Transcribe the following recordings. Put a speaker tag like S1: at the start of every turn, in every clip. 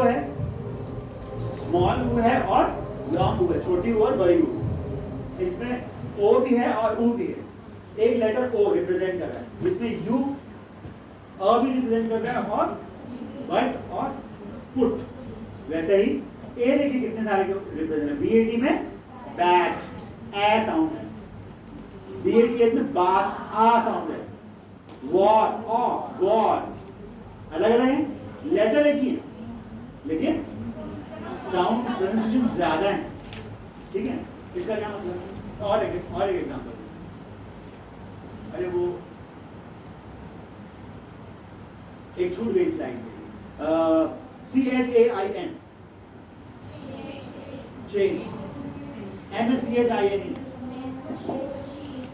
S1: है, स्मॉल ऊ है और लॉन्ग ऊ है, छोटी ऊ और बड़ी ऊ। इसमें ओ भी है और ऊ भी है। एक लेटर ओ रिप्रेजेंट कर रहा है, जिसमें यू अ भी रिप्रेजेंट कर रहा है और बट और पुट। वैसे ही ए देखिए कितने सारे रिप्रेजेंट है। बीएटी में बैट ए साउंड है, बीएटीएच में बात आ साउंड है, वॉर ऑ वॉर। अलग अलग है, लेटर एक ही है लेकिन साउंड प्रोनाउंसिएशन ज्यादा है। ठीक है, इसका क्या मतलब? और एक एग्जांपल, अरे वो एक छूट गई इस लाइन में, CHAIN चेन, MACHINE।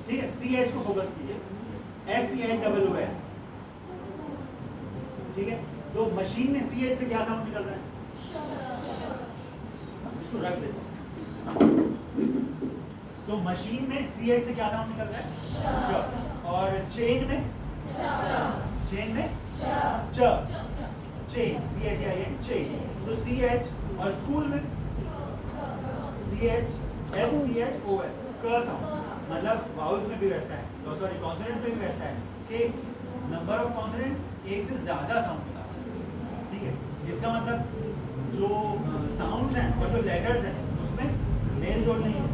S1: ठीक है, CH को फोकस कीजिए, SCHOO है। ठीक है, तो मशीन में CH से क्या साउंड निकल रहा है? इसको रख देते हैं। तो मशीन में CH से क्या साउंड निकल रहा है? श। और चेन में च, चेन, CHAIN चेन। तो CH, और स्कूल में CH SCHO है, क साउंड। मतलब वाउल्स में भी वैसा है, तो सॉरी कॉन्सोनेंट्स में भी वैसा है कि नंबर ऑफ कॉन्सोनेंट्स एक से ज्यादा साउंड निकालते हैं। ठीक है, इसका मतलब जो साउंड्स हैं और जो लेटर्स हैं उसमें मेल जोल नहीं है,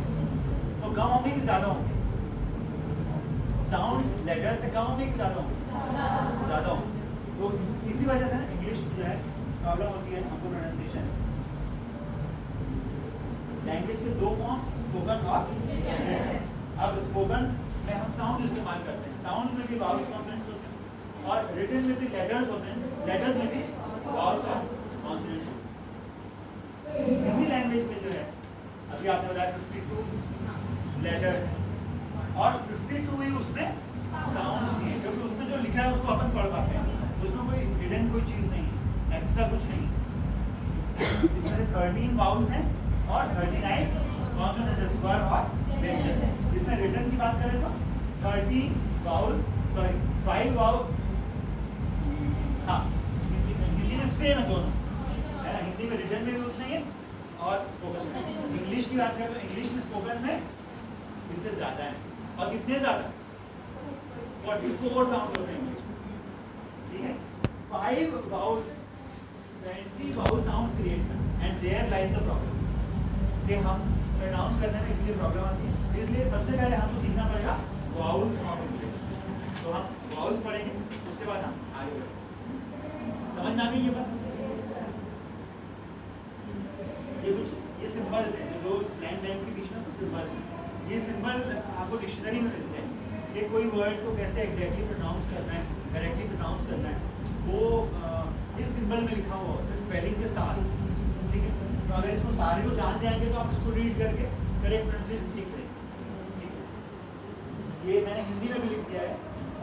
S1: तो कम होंगे कि ज्यादा होंगे? साउंड लेटर्स से कम होंगे कि ज्यादा होंगे? ज्यादा होंगे। तो इसी वजह से ना इंग्लिश जो है प्रॉब्लम होती है हमको प्रोनाउंसिएशन। लैंग्वेज के दो फॉर्म्स, स्पोकन और रिटन। अब स्पोकन में हम साउंड इस्तेमाल करते हैं, साउंड में भी वाउल्स कॉन्सोनेंट्स होते हैं, और रिटन में भी लेटर्स होते हैं, लेटर्स में भी वाउल्स और कॉन्सोनेंट्स होते हैं। हिंदी लैंग्वेज में जो है अभी आपने बताया 52 लेटर्स और 52 ही उसमें साउंड्स भी है, क्योंकि उसमें जो लिखा है उसको अपन पढ़ पाते हैं, उसमें कोई हिडन कोई चीज़ नहीं है, एक्स्ट्रा कुछ नहीं। इसमें 13 वाउल्स हैं और 39 कॉन्सोनेंट्स, स्वर और वेंचर। इसमें रिटन की बात करें तो 13 वाउल, सॉरी 5 वाउल। हाँ, हिंदी में सेम है दोनों, है ना? हिंदी में रिटन में भी उतना ही है और स्पोकन में। इंग्लिश की बात करें तो इंग्लिश में स्पोकन में इससे ज्यादा है, और कितने ज्यादा? 44 साउंड होते हैं इंग्लिश में। ठीक है, 5 वाउल्स 20 वाउल साउंड्स क्रिएट करना, and there lies the problem कि हम प्रोनाउंस करने में इसलिए प्रॉब्लम आती है। इसलिए सबसे पहले हमको सीखना पड़ेगा वाउल्स ऑफ इंग्लिश। तो हम वाउल्स पढ़ेंगे, उसके बाद हम आगे बढ़ेंगे। समझ में आ गई ये बात? ये सिंबल्स हैं जो स्लैंग लाइन्स के बीच में सिंबल्स हैं। ये सिंबल आपको डिक्शनरी में मिलते हैं कि कोई वर्ड को कैसे एग्जैक्टली प्रोनाउंस करना है, करेक्टली प्रोनाउंस करना है, वो इस सिंबल में लिखा हुआ होता है स्पेलिंग के साथ। ठीक है, तो अगर इसको सारे को जान जाएंगे तो आप इसको रीड करके करेक्ट प्रोनाउंसिएशन सीख लेंगे। ठीक है, ये मैंने हिंदी में भी लिख दिया है,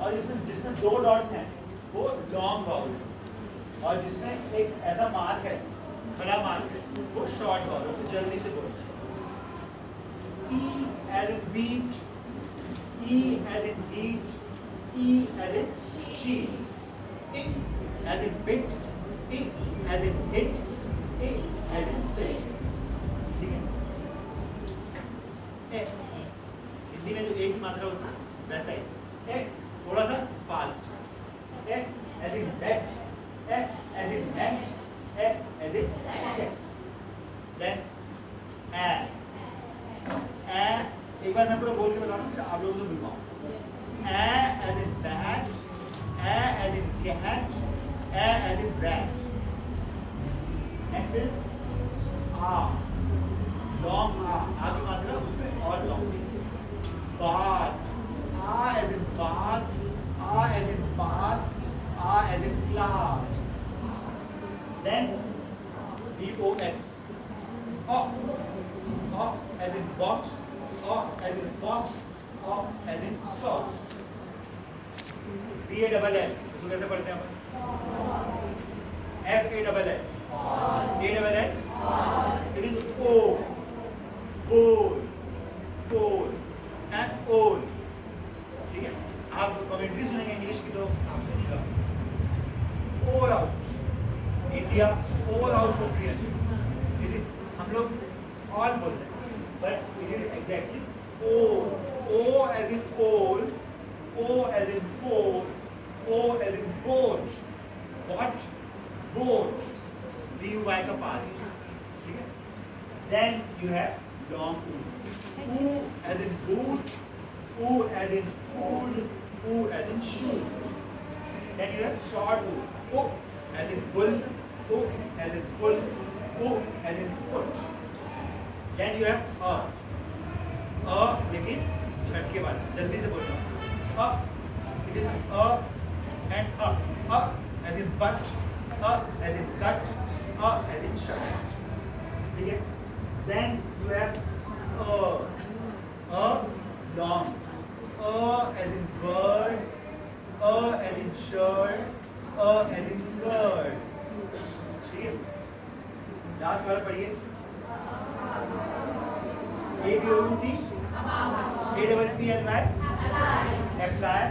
S1: और इसमें जिसमें 2 डॉट्स हैं वो लॉन्ग वाउल है, और जिसमें एक ऐसा मार्क है, बड़ा मार्क है, वो शॉर्ट वाउल, उसको जल्दी से बोलना है। E as in beach, E as in eat, E as in sheep, I as in bit, I as in hit, I as in sit. ठीक है, हिंदी में जो एक ही मात्रा होता है वैसा ही। थोड़ा सा fast, as in bet, as in net, as in set. Then एक बार मैं पूरा बोल के बताऊँ, फिर आप लोगों से मिलवाऊँ। as in bat, as in cat, as in rat. Next is long की मात्रा उसमें और long है। bath, as in bath, as in bath, as in class. Then box, as in box, as in fox, as in socks. BALL इसको कैसे पढ़ते हैं अपन? FALL, it is O, bowl, foal and all. ठीक है, आप commentary सुनेंगे English की तो आप सुनिएगा। All out, India fall out appropriate. Is it? हम लोग all बोलते हैं, but it is exactly O. O as in old, O as in fold, O as in boat. What? Boat. B-U-Y का past. ठीक है? Then you have long U. U as in boot, U as in food, U as in shoe. Then you have short U. U as in bull, U as in full, U as in put. Then you have A. A लेकिन झटके वाला, जल्दी से बोल रहा हूँ. It is A and A. A as in but, A as in cut, A as in shut. ठीक है? Then you have A long, A as in bird, A as in shirt, A as in curd. ठीक है? Last वाला पढ़िए. A-B-O-U-T, A-P-P-L-Y, apply,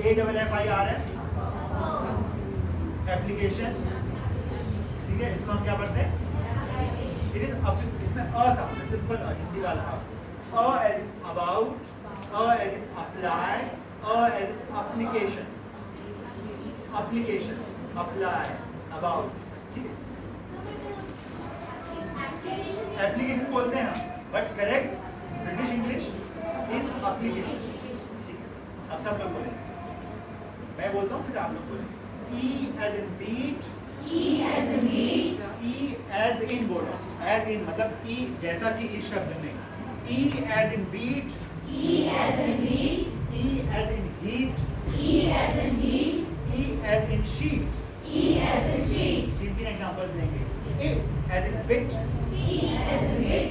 S1: A-F-F-I-R-M, application. ठीक है? इसको हम क्या पढ़ते हैं? It is इसमें अ साउंड है, सिंपल अ, हिंदी वाला अ. अ as in about, a as in apply, a as in application. Application, apply, about. ठीक है? एप्लीकेशन बोलते हैं हम, but correct British English is application. ठीक है? अब सब लोग बोलें, मैं बोलता हूँ फिर आप लोग बोलें. E as in beat,
S2: E as in meat,
S1: E as in बोलो, as in मतलब E जैसा कि इस शब्द में. E as in beat,
S2: E as in meat,
S1: E as in heat,
S2: E as in heat,
S1: E as in sheet.
S2: E as in sheet,
S1: तीन examples देंगे. A as in bit,
S2: E as in bit,